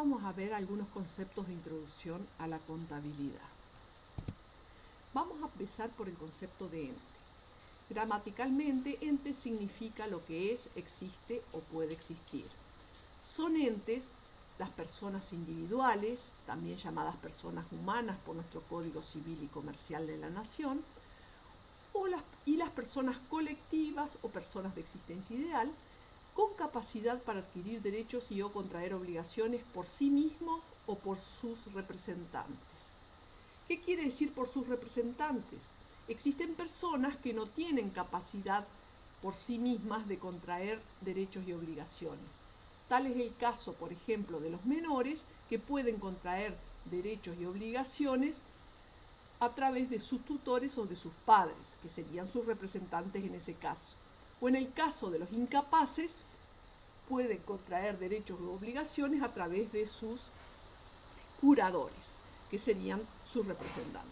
vamos a ver algunos conceptos de introducción a la contabilidad. Vamos a empezar por el concepto de ente. Gramaticalmente, ente significa lo que es, existe o puede existir. Son entes las personas individuales, también llamadas personas humanas por nuestro Código Civil y Comercial de la Nación, y las personas colectivas o personas de existencia ideal, con capacidad para adquirir derechos y o contraer obligaciones por sí mismo o por sus representantes. ¿Qué quiere decir por sus representantes? Existen personas que no tienen capacidad por sí mismas de contraer derechos y obligaciones. Tal es el caso, por ejemplo, de los menores que pueden contraer derechos y obligaciones a través de sus tutores o de sus padres, que serían sus representantes en ese caso. O en el caso de los incapaces, pueden contraer derechos u obligaciones a través de sus curadores, que serían sus representantes.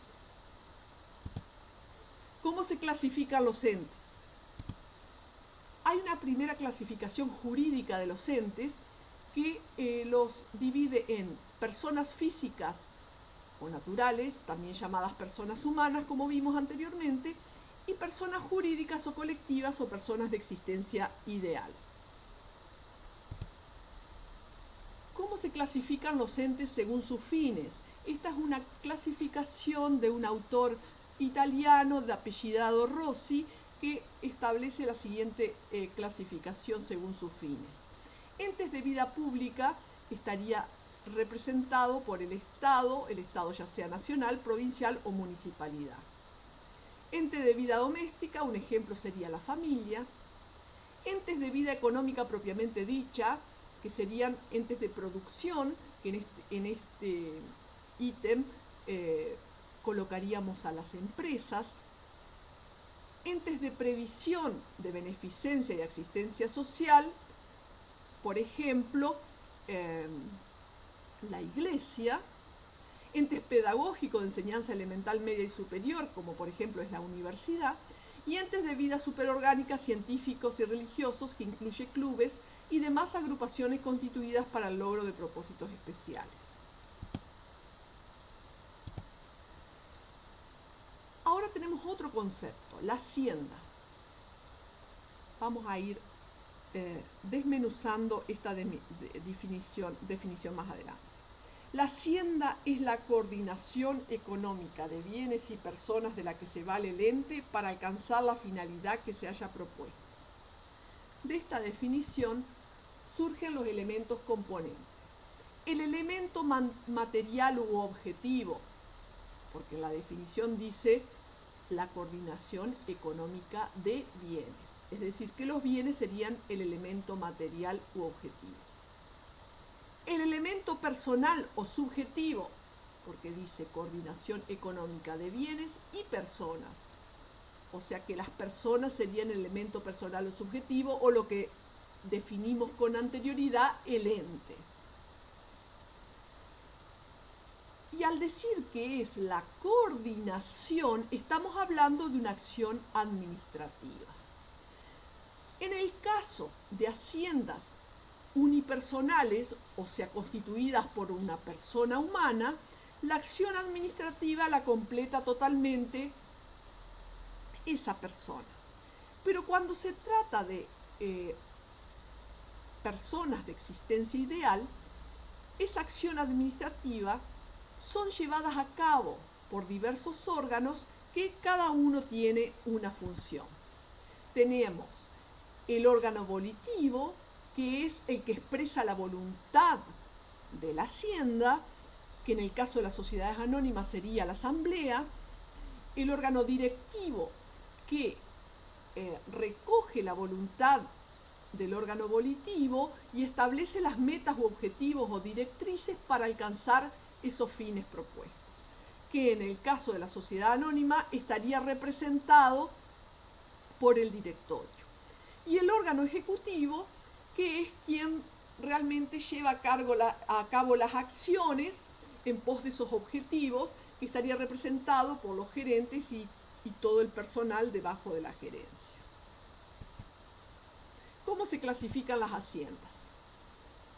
¿Cómo se clasifican los entes? Hay una primera clasificación jurídica de los entes que los divide en personas físicas o naturales, también llamadas personas humanas, como vimos anteriormente, y personas jurídicas o colectivas o personas de existencia ideal. ¿Cómo se clasifican los entes según sus fines? Esta es una clasificación de un autor italiano de apellidado Rossi que establece la siguiente clasificación según sus fines. Entes de vida pública estaría representado por el Estado ya sea nacional, provincial o municipalidad. Ente de vida doméstica, un ejemplo sería la familia. Entes de vida económica propiamente dicha, que serían entes de producción, que en este ítem colocaríamos a las empresas. Entes de previsión de beneficencia y asistencia social, por ejemplo, la iglesia. Entes pedagógicos de enseñanza elemental, media y superior, como por ejemplo es la universidad, y entes de vida superorgánica, científicos y religiosos, que incluye clubes y demás agrupaciones constituidas para el logro de propósitos especiales. Ahora tenemos otro concepto, la hacienda. Vamos a ir desmenuzando esta definición más adelante. La hacienda es la coordinación económica de bienes y personas de la que se vale el ente para alcanzar la finalidad que se haya propuesto. De esta definición surgen los elementos componentes. El elemento material u objetivo, porque la definición dice la coordinación económica de bienes, es decir, que los bienes serían el elemento material u objetivo. El elemento personal o subjetivo, porque dice coordinación económica de bienes y personas, o sea que las personas serían el elemento personal o subjetivo, o lo que definimos con anterioridad, el ente. Y al decir que es la coordinación, estamos hablando de una acción administrativa. En el caso de haciendas unipersonales, o sea, constituidas por una persona humana, la acción administrativa la completa totalmente esa persona. Pero cuando se trata de personas de existencia ideal, esa acción administrativa son llevadas a cabo por diversos órganos que cada uno tiene una función. Tenemos el órgano volitivo, que es el que expresa la voluntad de la hacienda, que en el caso de las sociedades anónimas sería la asamblea. El órgano directivo, que recoge la voluntad del órgano volitivo y establece las metas u objetivos o directrices para alcanzar esos fines propuestos, que en el caso de la sociedad anónima estaría representado por el directorio. Y el órgano ejecutivo, que es quien realmente lleva a cabo las acciones en pos de esos objetivos, que estaría representado por los gerentes y todo el personal debajo de la gerencia. ¿Cómo se clasifican las haciendas?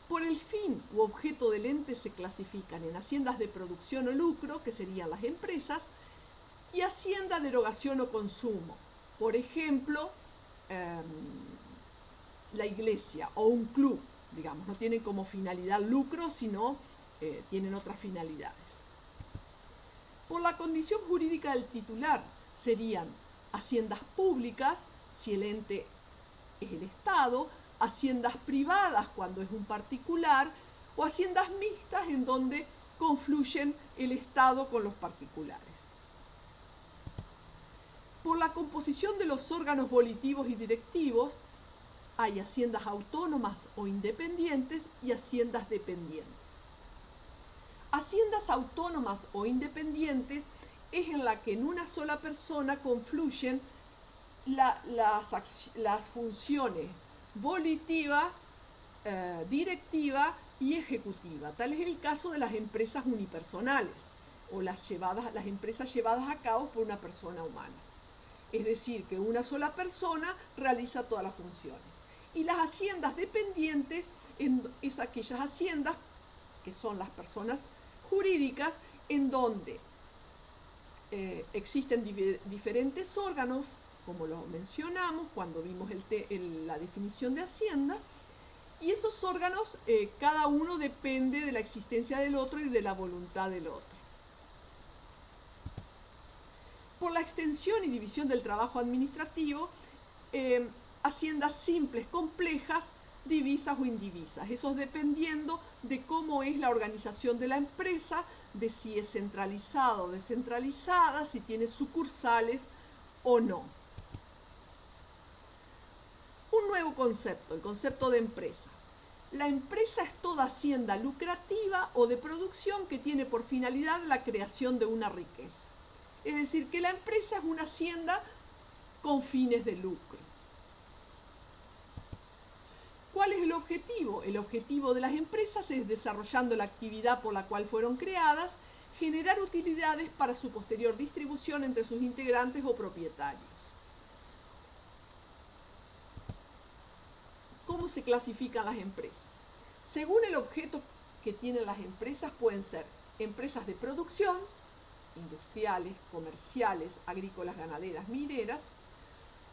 Por el fin u objeto del ente se clasifican en haciendas de producción o lucro, que serían las empresas, y hacienda de erogación o consumo. Por ejemplo, la iglesia o un club, digamos, no tienen como finalidad lucro, sino tienen otras finalidades. Por la condición jurídica del titular serían haciendas públicas, si el ente es el Estado, haciendas privadas cuando es un particular, o haciendas mixtas en donde confluyen el Estado con los particulares. Por la composición de los órganos volitivos y directivos, hay haciendas autónomas o independientes y haciendas dependientes. Haciendas autónomas o independientes es en la que en una sola persona confluyen las funciones volitiva, directiva y ejecutiva. Tal es el caso de las empresas unipersonales o las empresas llevadas a cabo por una persona humana. Es decir, que una sola persona realiza todas las funciones. Y las haciendas dependientes es aquellas haciendas que son las personas jurídicas en donde existen diferentes órganos, como lo mencionamos cuando vimos la definición de hacienda, y esos órganos, cada uno depende de la existencia del otro y de la voluntad del otro. Por la extensión y división del trabajo administrativo, haciendas simples, complejas, divisas o indivisas, eso dependiendo de cómo es la organización de la empresa, de si es centralizada o descentralizada, si tiene sucursales o no. Un nuevo concepto, el concepto de empresa. La empresa es toda hacienda lucrativa o de producción que tiene por finalidad la creación de una riqueza. Es decir, que la empresa es una hacienda con fines de lucro. ¿Cuál es el objetivo? El objetivo de las empresas es, desarrollando la actividad por la cual fueron creadas, generar utilidades para su posterior distribución entre sus integrantes o propietarios. ¿Cómo se clasifican las empresas? Según el objeto que tienen las empresas, pueden ser empresas de producción, industriales, comerciales, agrícolas, ganaderas, mineras,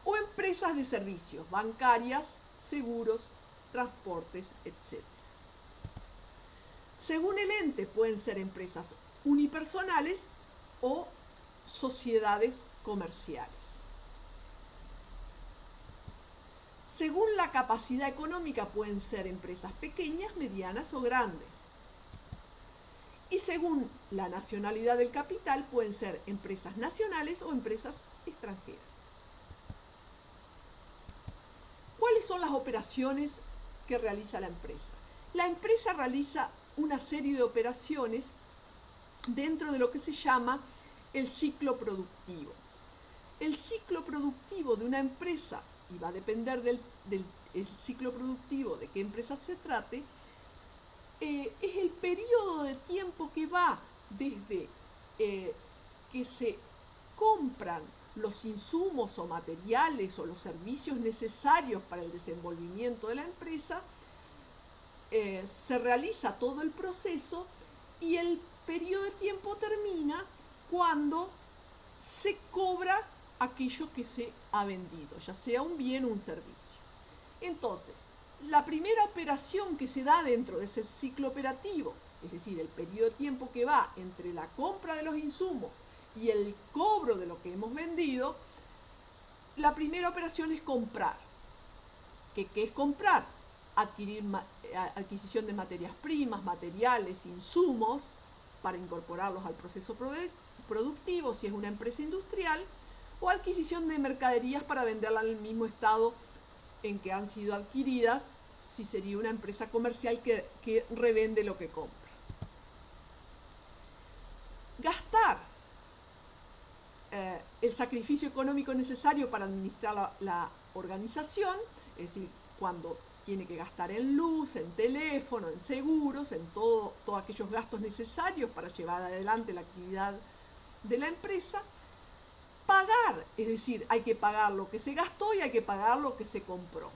o empresas de servicios, bancarias, seguros, transportes, etc. Según el ente, pueden ser empresas unipersonales o sociedades comerciales. Según la capacidad económica, pueden ser empresas pequeñas, medianas o grandes. Y según la nacionalidad del capital, pueden ser empresas nacionales o empresas extranjeras. ¿Cuáles son las operaciones que realiza la empresa? La empresa realiza una serie de operaciones dentro de lo que se llama el ciclo productivo. El ciclo productivo de una empresa, y va a depender del ciclo productivo de qué empresa se trate, es el periodo de tiempo que va desde que se compran los insumos o materiales o los servicios necesarios para el desenvolvimiento de la empresa, se realiza todo el proceso y el periodo de tiempo termina cuando se cobra aquello que se ha vendido, ya sea un bien o un servicio. Entonces, la primera operación que se da dentro de ese ciclo operativo, es decir, el periodo de tiempo que va entre la compra de los insumos y el cobro de lo que hemos vendido, la primera operación es comprar. ¿Qué es comprar? Adquisición de materias primas, materiales, insumos, para incorporarlos al proceso productivo, si es una empresa industrial, o adquisición de mercaderías para venderlas en el mismo estado en que han sido adquiridas, si sería una empresa comercial que revende lo que compra. Gastar el sacrificio económico necesario para administrar la organización, es decir, cuando tiene que gastar en luz, en teléfono, en seguros, en todos aquellos gastos necesarios para llevar adelante la actividad de la empresa. Pagar, es decir, hay que pagar lo que se gastó y hay que pagar lo que se compró.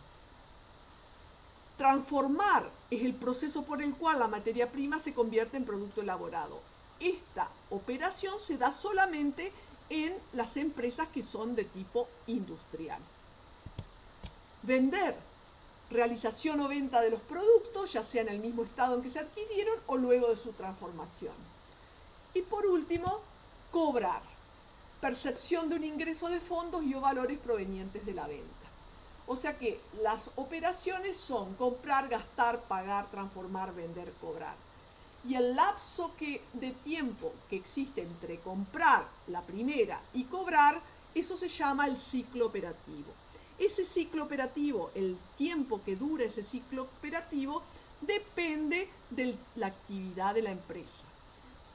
Transformar es el proceso por el cual la materia prima se convierte en producto elaborado. Esta operación se da solamente en las empresas que son de tipo industrial. Vender, realización o venta de los productos, ya sea en el mismo estado en que se adquirieron o luego de su transformación. Y por último, cobrar, percepción de un ingreso de fondos y o valores provenientes de la venta. O sea que las operaciones son comprar, gastar, pagar, transformar, vender, cobrar. Y el lapso de tiempo que existe entre comprar, la primera, y cobrar, eso se llama el ciclo operativo. Ese ciclo operativo, el tiempo que dura ese ciclo operativo, depende de la actividad de la empresa.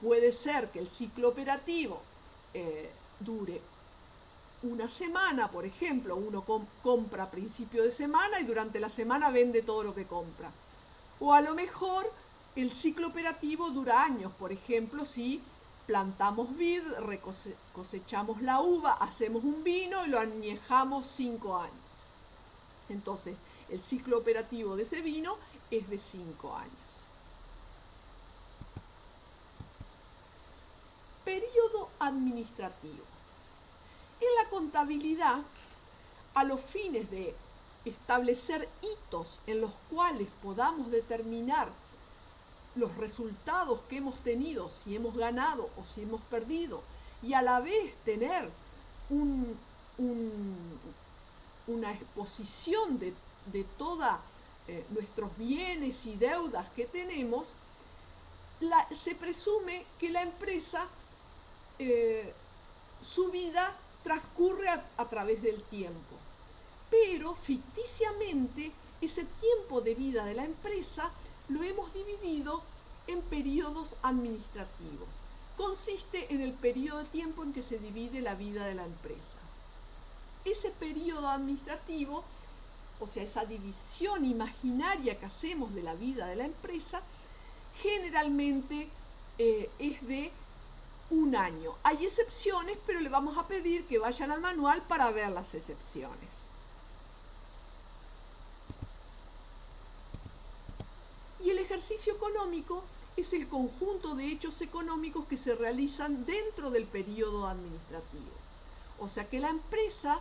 Puede ser que el ciclo operativo dure una semana, por ejemplo, uno compra a principio de semana y durante la semana vende todo lo que compra. O a lo mejor el ciclo operativo dura años, por ejemplo, si plantamos vid, cosechamos la uva, hacemos un vino y lo añejamos 5 años. Entonces, el ciclo operativo de ese vino es de 5 años. Periodo administrativo. En la contabilidad, a los fines de establecer hitos en los cuales podamos determinar los resultados que hemos tenido, si hemos ganado o si hemos perdido, y a la vez tener una exposición de todos nuestros bienes y deudas que tenemos, se presume que la empresa, su vida transcurre a través del tiempo. Pero ficticiamente ese tiempo de vida de la empresa lo hemos dividido en periodos administrativos. Consiste en el periodo de tiempo en que se divide la vida de la empresa. Ese periodo administrativo, o sea, esa división imaginaria que hacemos de la vida de la empresa, generalmente es de un año. Hay excepciones, pero le vamos a pedir que vayan al manual para ver las excepciones. Y el ejercicio económico es el conjunto de hechos económicos que se realizan dentro del periodo administrativo. O sea que la empresa,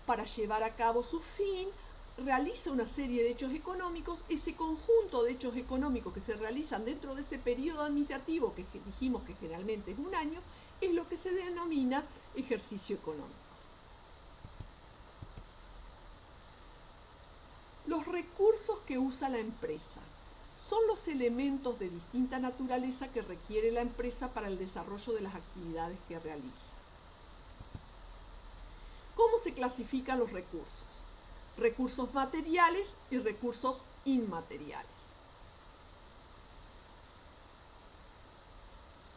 para llevar a cabo su fin, realiza una serie de hechos económicos. Ese conjunto de hechos económicos que se realizan dentro de ese periodo administrativo, que dijimos que generalmente es un año, es lo que se denomina ejercicio económico. Los recursos que usa la empresa son los elementos de distinta naturaleza que requiere la empresa para el desarrollo de las actividades que realiza. ¿Cómo se clasifican los recursos? Recursos materiales y recursos inmateriales.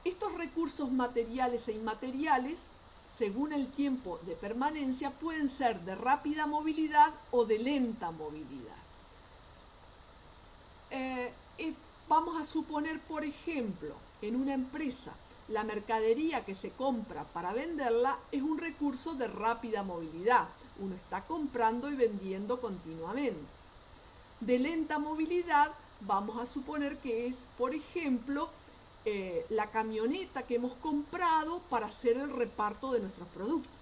Estos recursos materiales e inmateriales, según el tiempo de permanencia, pueden ser de rápida movilidad o de lenta movilidad. Vamos a suponer, por ejemplo, en una empresa, la mercadería que se compra para venderla es un recurso de rápida movilidad. Uno está comprando y vendiendo continuamente. De lenta movilidad, vamos a suponer que es, por ejemplo, la camioneta que hemos comprado para hacer el reparto de nuestros productos.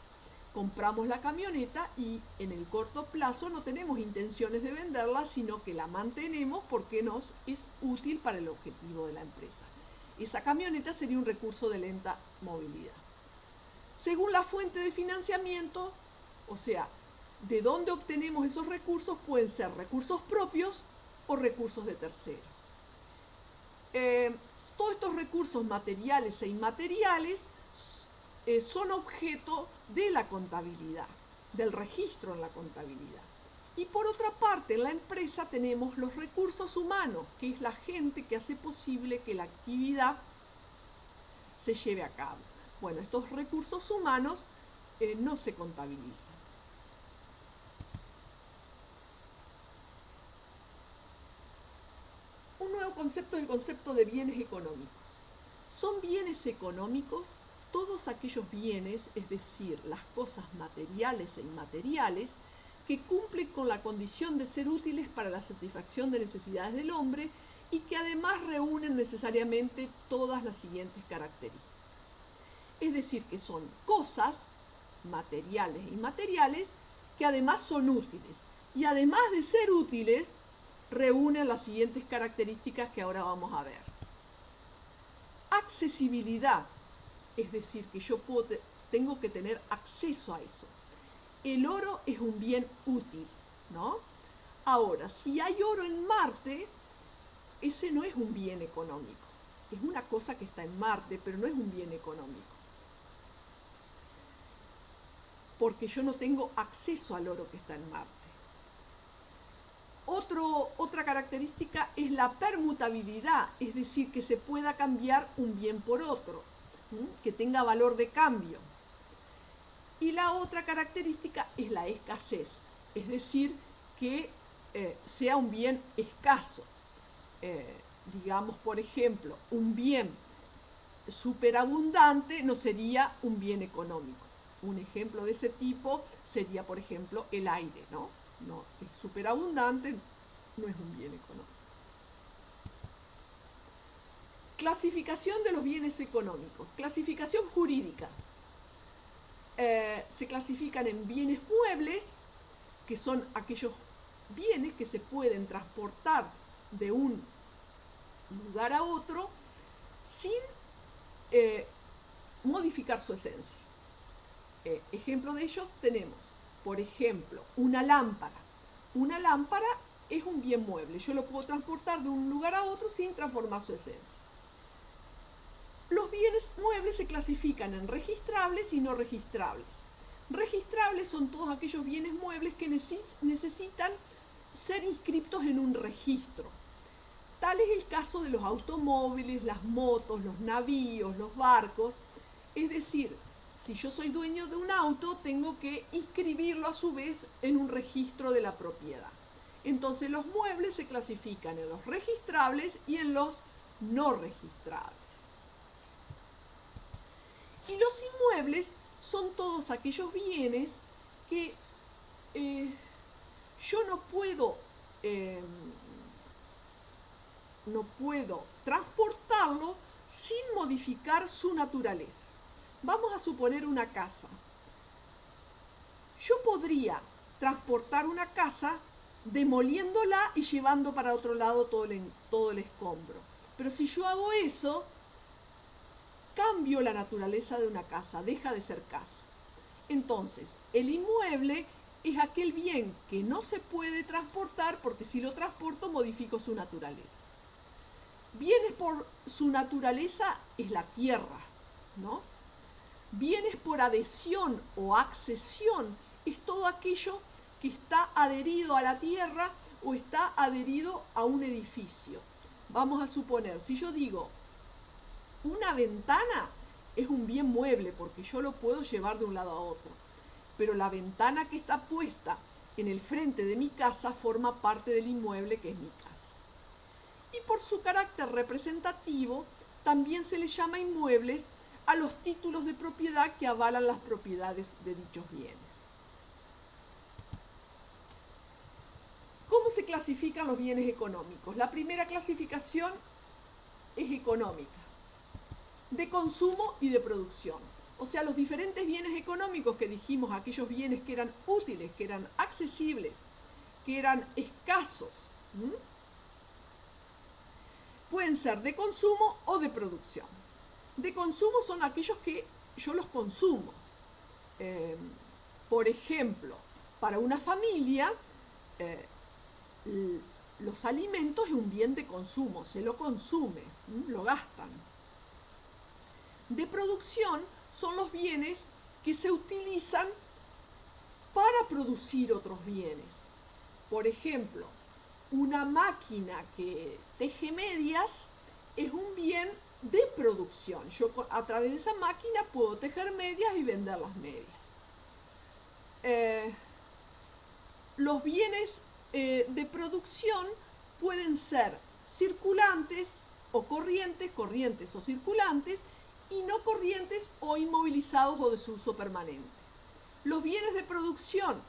Compramos la camioneta y en el corto plazo no tenemos intenciones de venderla, sino que la mantenemos porque nos es útil para el objetivo de la empresa. Esa camioneta sería un recurso de lenta movilidad. Según la fuente de financiamiento, o sea, de dónde obtenemos esos recursos, pueden ser recursos propios o recursos de terceros. Todos estos recursos materiales e inmateriales son objeto de la contabilidad, del registro en la contabilidad. Y por otra parte, en la empresa tenemos los recursos humanos, que es la gente que hace posible que la actividad se lleve a cabo. Bueno, estos recursos humanos no se contabilizan. Un nuevo concepto es el concepto de bienes económicos. Son bienes económicos todos aquellos bienes, es decir, las cosas materiales e inmateriales, que cumplen con la condición de ser útiles para la satisfacción de necesidades del hombre y que además reúnen necesariamente todas las siguientes características. Es decir, que son cosas materiales e inmateriales que además son útiles. Y además de ser útiles, reúnen las siguientes características que ahora vamos a ver. Accesibilidad, es decir, que yo tengo que tener acceso a eso. El oro es un bien útil, ¿no? Ahora, si hay oro en Marte, ese no es un bien económico. Es una cosa que está en Marte, pero no es un bien económico. Porque yo no tengo acceso al oro que está en Marte. Otra característica es la permutabilidad, es decir, que se pueda cambiar un bien por otro, que tenga valor de cambio. Y la otra característica es la escasez, es decir, que sea un bien escaso. Digamos, por ejemplo, un bien superabundante no sería un bien económico. Un ejemplo de ese tipo sería, por ejemplo, el aire, ¿no? No, es superabundante, no es un bien económico. Clasificación de los bienes económicos. Clasificación jurídica. Se clasifican en bienes muebles, que son aquellos bienes que se pueden transportar de un lugar a otro sin modificar su esencia. Ejemplo de ellos tenemos, por ejemplo, una lámpara. Una lámpara es un bien mueble. Yo lo puedo transportar de un lugar a otro sin transformar su esencia. Los bienes muebles se clasifican en registrables y no registrables. Registrables son todos aquellos bienes muebles que necesitan ser inscritos en un registro. Tal es el caso de los automóviles, las motos, los navíos, los barcos. Es decir, si yo soy dueño de un auto, tengo que inscribirlo a su vez en un registro de la propiedad. Entonces los muebles se clasifican en los registrables y en los no registrables. Y los inmuebles son todos aquellos bienes que yo no puedo transportarlo sin modificar su naturaleza. Vamos a suponer una casa. Yo podría transportar una casa demoliéndola y llevando para otro lado todo el escombro. Pero si yo hago eso, cambio la naturaleza de una casa, deja de ser casa. Entonces, el inmueble es aquel bien que no se puede transportar porque si lo transporto modifico su naturaleza. Bienes por su naturaleza es la tierra, ¿no? Bienes por adhesión o accesión es todo aquello que está adherido a la tierra o está adherido a un edificio. Vamos a suponer, si yo digo, una ventana es un bien mueble porque yo lo puedo llevar de un lado a otro, pero la ventana que está puesta en el frente de mi casa forma parte del inmueble que es mi casa. Y por su carácter representativo, también se le llama inmuebles a los títulos de propiedad que avalan las propiedades de dichos bienes. ¿Cómo se clasifican los bienes económicos? La primera clasificación es económica, de consumo y de producción. O sea, los diferentes bienes económicos que dijimos, aquellos bienes que eran útiles, que eran accesibles, que eran escasos, pueden ser de consumo o de producción. De consumo son aquellos que yo los consumo. Por ejemplo, para una familia, los alimentos es un bien de consumo, se lo consume, lo gastan. De producción son los bienes que se utilizan para producir otros bienes. Por ejemplo, una máquina que teje medias es un bien de producción. Yo a través de esa máquina puedo tejer medias y vender las medias. Los bienes de producción pueden ser circulantes o corrientes o circulantes, y no corrientes o inmovilizados o de su uso permanente. Los bienes de producción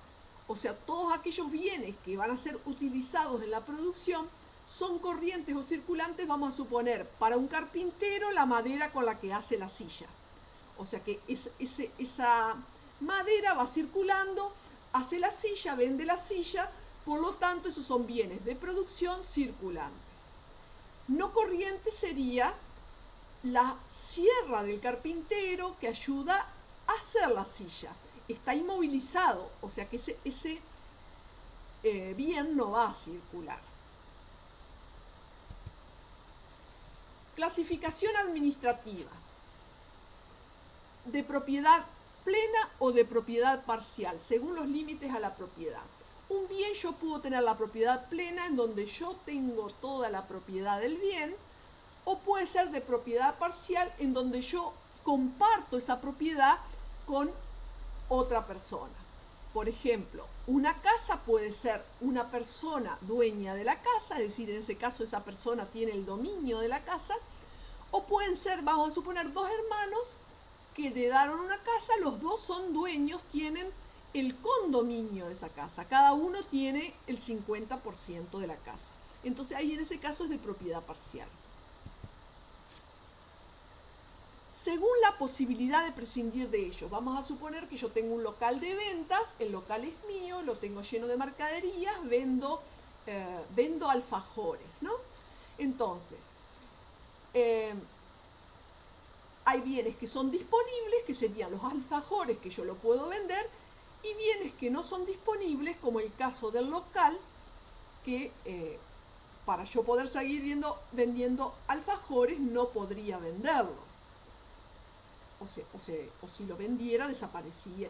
o sea, todos aquellos bienes que van a ser utilizados en la producción son corrientes o circulantes, vamos a suponer, para un carpintero la madera con la que hace la silla. O sea que esa madera va circulando, hace la silla, vende la silla, por lo tanto esos son bienes de producción circulantes. No corriente sería la sierra del carpintero que ayuda a hacer la silla. Está inmovilizado, o sea que ese bien no va a circular. Clasificación administrativa. De propiedad plena o de propiedad parcial, según los límites a la propiedad. Un bien yo puedo tener la propiedad plena en donde yo tengo toda la propiedad del bien, o puede ser de propiedad parcial en donde yo comparto esa propiedad con otra persona. Por ejemplo, una casa puede ser una persona dueña de la casa, es decir, en ese caso esa persona tiene el dominio de la casa, o pueden ser, vamos a suponer, dos hermanos que heredaron una casa, los dos son dueños, tienen el condominio de esa casa, cada uno tiene el 50% de la casa. Entonces ahí en ese caso es de propiedad parcial. Según la posibilidad de prescindir de ellos, vamos a suponer que yo tengo un local de ventas, el local es mío, lo tengo lleno de mercaderías, vendo alfajores, ¿no? Entonces, hay bienes que son disponibles, que serían los alfajores, que yo lo puedo vender, y bienes que no son disponibles, como el caso del local, que para yo poder seguir vendiendo alfajores no podría venderlos. O si lo vendiera, desaparecería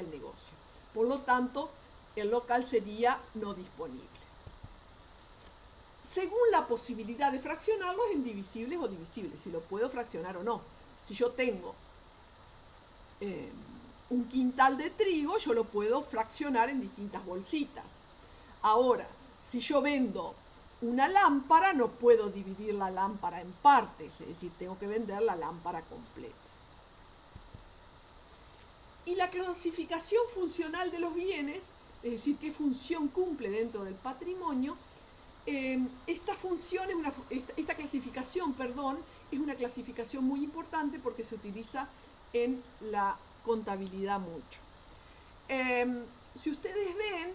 el negocio. Por lo tanto, el local sería no disponible. Según la posibilidad de fraccionarlos en divisibles o divisibles, si lo puedo fraccionar o no. Si yo tengo un quintal de trigo, yo lo puedo fraccionar en distintas bolsitas. Ahora, si yo vendo una lámpara, no puedo dividir la lámpara en partes, es decir, tengo que vender la lámpara completa. Y la clasificación funcional de los bienes, es decir, qué función cumple dentro del patrimonio, esta clasificación, es una clasificación muy importante porque se utiliza en la contabilidad mucho. Si ustedes ven,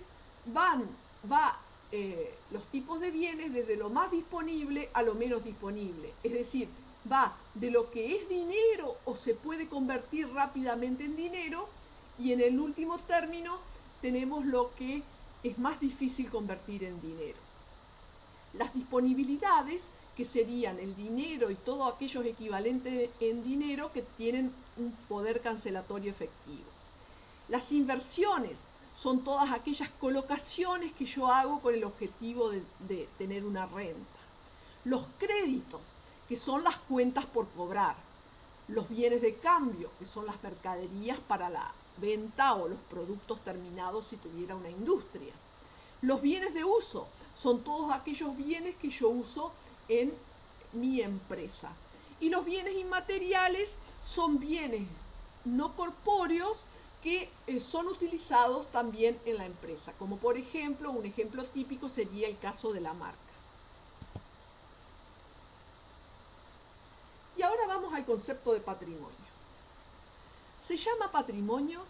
los tipos de bienes desde lo más disponible a lo menos disponible. Es decir, va de lo que es dinero o se puede convertir rápidamente en dinero, y en el último término tenemos lo que es más difícil convertir en dinero. Las disponibilidades, que serían el dinero y todos aquellos equivalentes en dinero que tienen un poder cancelatorio efectivo. Las inversiones son todas aquellas colocaciones que yo hago con el objetivo de tener una renta. Los créditos, que son las cuentas por cobrar. Los bienes de cambio, que son las mercaderías para la venta o los productos terminados si tuviera una industria. Los bienes de uso son todos aquellos bienes que yo uso en mi empresa. Y los bienes inmateriales son bienes no corpóreos que son utilizados también en la empresa, como por ejemplo, un ejemplo típico sería el caso de la marca. Y ahora vamos al concepto de patrimonio. Se llama patrimonio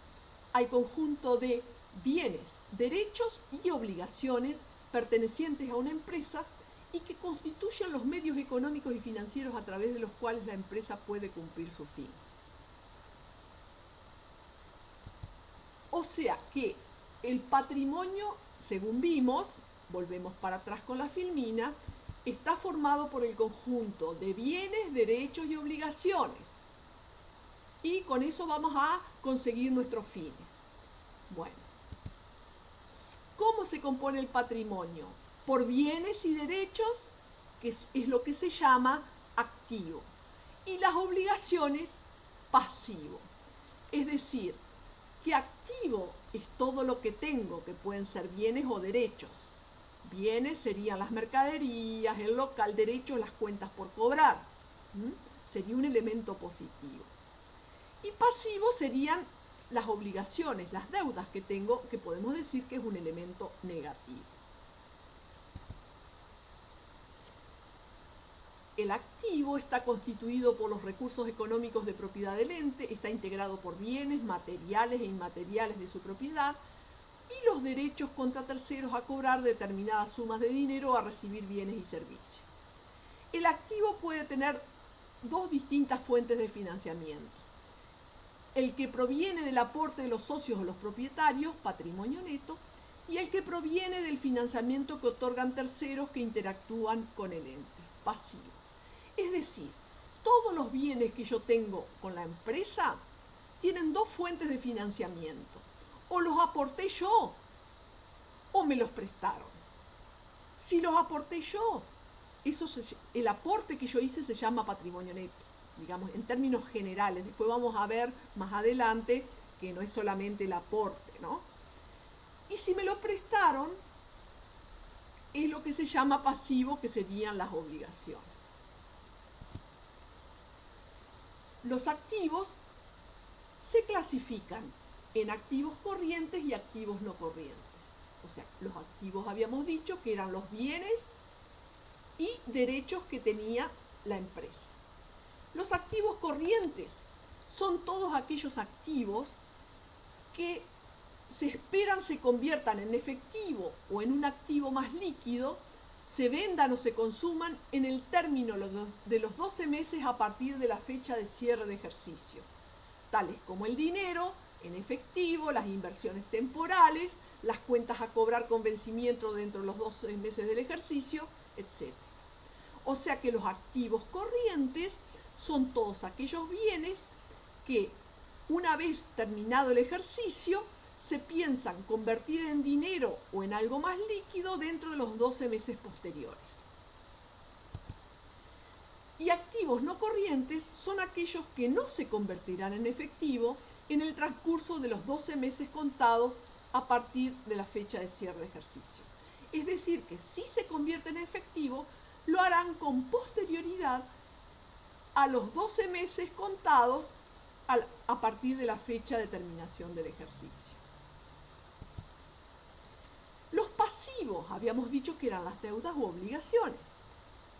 al conjunto de bienes, derechos y obligaciones pertenecientes a una empresa y que constituyen los medios económicos y financieros a través de los cuales la empresa puede cumplir su fin. O sea que el patrimonio, según vimos, volvemos para atrás con la filmina, está formado por el conjunto de bienes, derechos y obligaciones. Y con eso vamos a conseguir nuestros fines. Bueno, ¿cómo se compone el patrimonio? Por bienes y derechos, que es lo que se llama activo. Y las obligaciones, pasivo. Es decir, que activo es todo lo que tengo, que pueden ser bienes o derechos. Bienes serían las mercaderías, el local, derechos, las cuentas por cobrar. Sería un elemento positivo. Y pasivos serían las obligaciones, las deudas que tengo, que podemos decir que es un elemento negativo. El activo está constituido por los recursos económicos de propiedad del ente, está integrado por bienes materiales e inmateriales de su propiedad y los derechos contra terceros a cobrar determinadas sumas de dinero o a recibir bienes y servicios. El activo puede tener dos distintas fuentes de financiamiento. El que proviene del aporte de los socios o los propietarios, patrimonio neto, y el que proviene del financiamiento que otorgan terceros que interactúan con el ente, pasivo. Es decir, todos los bienes que yo tengo con la empresa tienen dos fuentes de financiamiento. O los aporté yo o me los prestaron. Si los aporté yo, el aporte que yo hice se llama patrimonio neto, digamos, en términos generales. Después vamos a ver más adelante que no es solamente el aporte, ¿no? Y si me lo prestaron, es lo que se llama pasivo, que serían las obligaciones. Los activos se clasifican en activos corrientes y activos no corrientes. O sea, los activos habíamos dicho que eran los bienes y derechos que tenía la empresa. Los activos corrientes son todos aquellos activos que se esperan se conviertan en efectivo o en un activo más líquido, se vendan o se consuman en el término de los 12 meses a partir de la fecha de cierre de ejercicio, tales como el dinero en efectivo, las inversiones temporales, las cuentas a cobrar con vencimiento dentro de los 12 meses del ejercicio, etc. O sea que los activos corrientes son todos aquellos bienes que, una vez terminado el ejercicio, se piensan convertir en dinero o en algo más líquido dentro de los 12 meses posteriores. Y activos no corrientes son aquellos que no se convertirán en efectivo en el transcurso de los 12 meses contados a partir de la fecha de cierre de ejercicio. Es decir, que si se convierten en efectivo, lo harán con posterioridad a los 12 meses contados a partir de la fecha de terminación del ejercicio. Los pasivos, habíamos dicho que eran las deudas u obligaciones.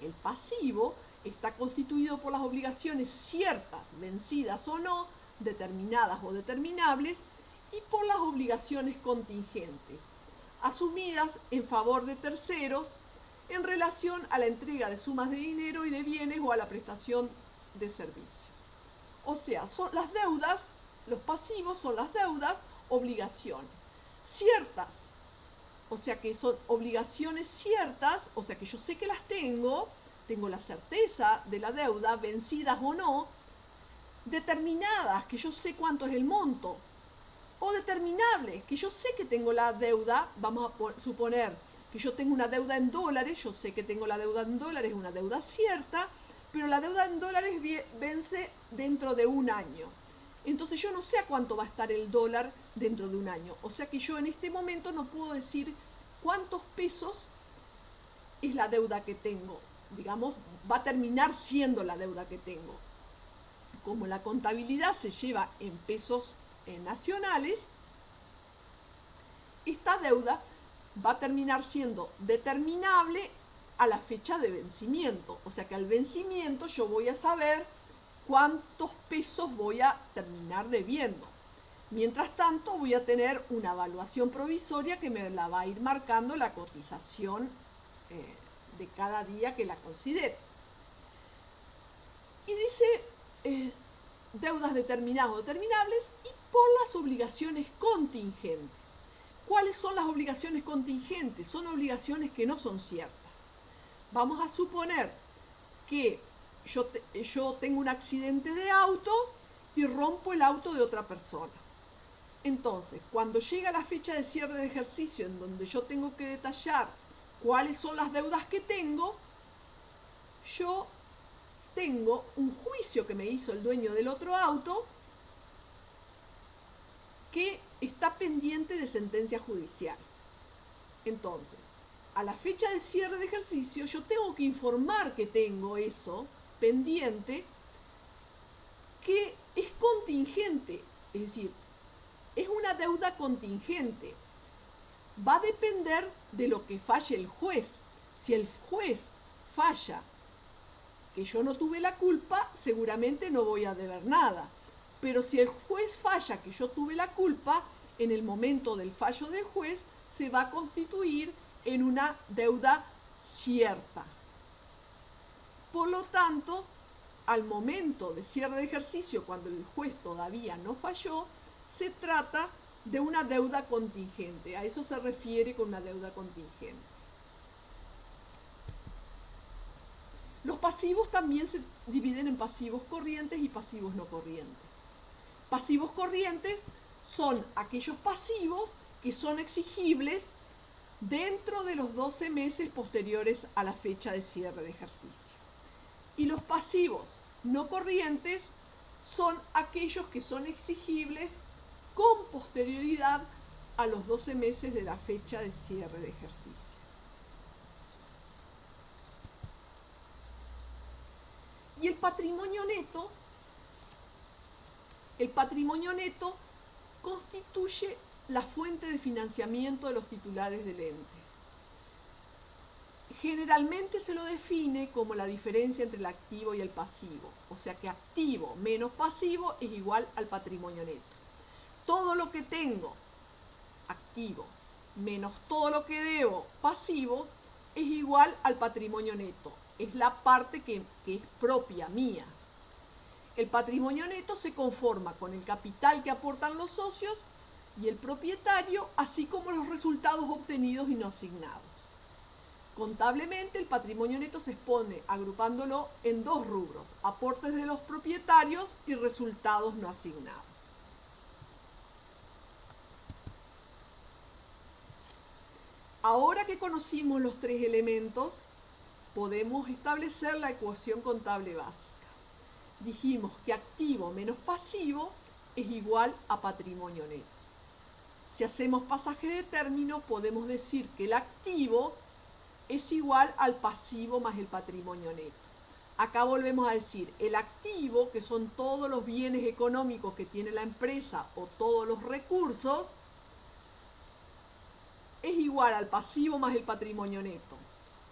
El pasivo está constituido por las obligaciones ciertas, vencidas o no, determinadas o determinables, y por las obligaciones contingentes, asumidas en favor de terceros en relación a la entrega de sumas de dinero y de bienes o a la prestación de servicios. O sea, son las deudas, los pasivos son las deudas, obligaciones ciertas. O sea que son obligaciones ciertas, o sea que yo sé que las tengo la certeza de la deuda, vencidas o no, determinadas, que yo sé cuánto es el monto, o determinables, que yo sé que tengo la deuda, vamos a suponer que yo tengo una deuda en dólares, yo sé que tengo la deuda en dólares, una deuda cierta, pero la deuda en dólares vence dentro de un año. Entonces yo no sé a cuánto va a estar el dólar dentro de un año. O sea que yo en este momento no puedo decir cuántos pesos es la deuda que tengo. Digamos, va a terminar siendo la deuda que tengo. Como la contabilidad se lleva en pesos nacionales, esta deuda va a terminar siendo determinable a la fecha de vencimiento. O sea que al vencimiento yo voy a saber cuántos pesos voy a terminar debiendo. Mientras tanto voy a tener una evaluación provisoria que me la va a ir marcando la cotización de cada día que la considere. Y dice deudas determinadas o determinables y por las obligaciones contingentes. ¿Cuáles son las obligaciones contingentes? Son obligaciones que no son ciertas. Vamos a suponer que yo tengo un accidente de auto y rompo el auto de otra persona. Entonces, cuando llega la fecha de cierre de ejercicio en donde yo tengo que detallar cuáles son las deudas que tengo, yo tengo un juicio que me hizo el dueño del otro auto que está pendiente de sentencia judicial. Entonces, a la fecha de cierre de ejercicio yo tengo que informar que tengo eso pendiente, que es contingente, es decir, es una deuda contingente. Va a depender de lo que falle el juez. Si el juez falla que yo no tuve la culpa, seguramente no voy a deber nada. Pero si el juez falla que yo tuve la culpa, en el momento del fallo del juez se va a constituir en una deuda cierta. Por lo tanto, al momento de cierre de ejercicio, cuando el juez todavía no falló, se trata de una deuda contingente. A eso se refiere con una deuda contingente. Los pasivos también se dividen en pasivos corrientes y pasivos no corrientes. Pasivos corrientes son aquellos pasivos que son exigibles dentro de los 12 meses posteriores a la fecha de cierre de ejercicio. Y los pasivos no corrientes son aquellos que son exigibles con posterioridad a los 12 meses de la fecha de cierre de ejercicio. Y el patrimonio neto constituye la fuente de financiamiento de los titulares del ente. Generalmente se lo define como la diferencia entre el activo y el pasivo, o sea que activo menos pasivo es igual al patrimonio neto. Todo lo que tengo, activo, menos todo lo que debo, pasivo, es igual al patrimonio neto. Es la parte que es propia, mía. El patrimonio neto se conforma con el capital que aportan los socios y el propietario, así como los resultados obtenidos y no asignados. Contablemente, el patrimonio neto se expone agrupándolo en dos rubros: aportes de los propietarios y resultados no asignados. Ahora que conocimos los tres elementos, podemos establecer la ecuación contable básica. Dijimos que activo menos pasivo es igual a patrimonio neto. Si hacemos pasaje de término, podemos decir que el activo es igual al pasivo más el patrimonio neto. Acá volvemos a decir, el activo, que son todos los bienes económicos que tiene la empresa o todos los recursos, es igual al pasivo más el patrimonio neto.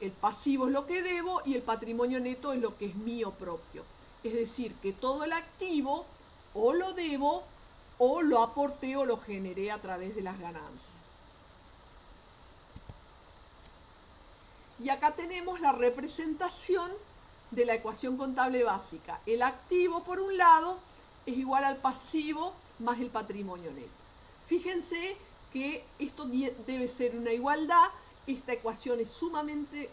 El pasivo es lo que debo y el patrimonio neto es lo que es mío propio. Es decir, que todo el activo o lo debo o lo aporté o lo generé a través de las ganancias. Y acá tenemos la representación de la ecuación contable básica. El activo, por un lado, es igual al pasivo más el patrimonio neto. Fíjense que esto debe ser una igualdad. Esta ecuación es sumamente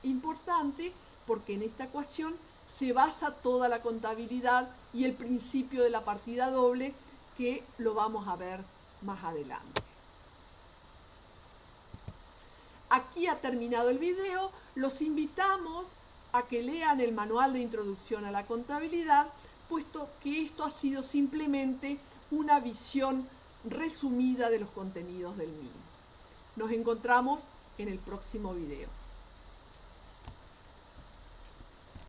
importante porque en esta ecuación se basa toda la contabilidad y el principio de la partida doble, que lo vamos a ver más adelante. Aquí ha terminado el video. Los invitamos a que lean el manual de introducción a la contabilidad, puesto que esto ha sido simplemente una visión resumida de los contenidos del mismo. Nos encontramos en el próximo video.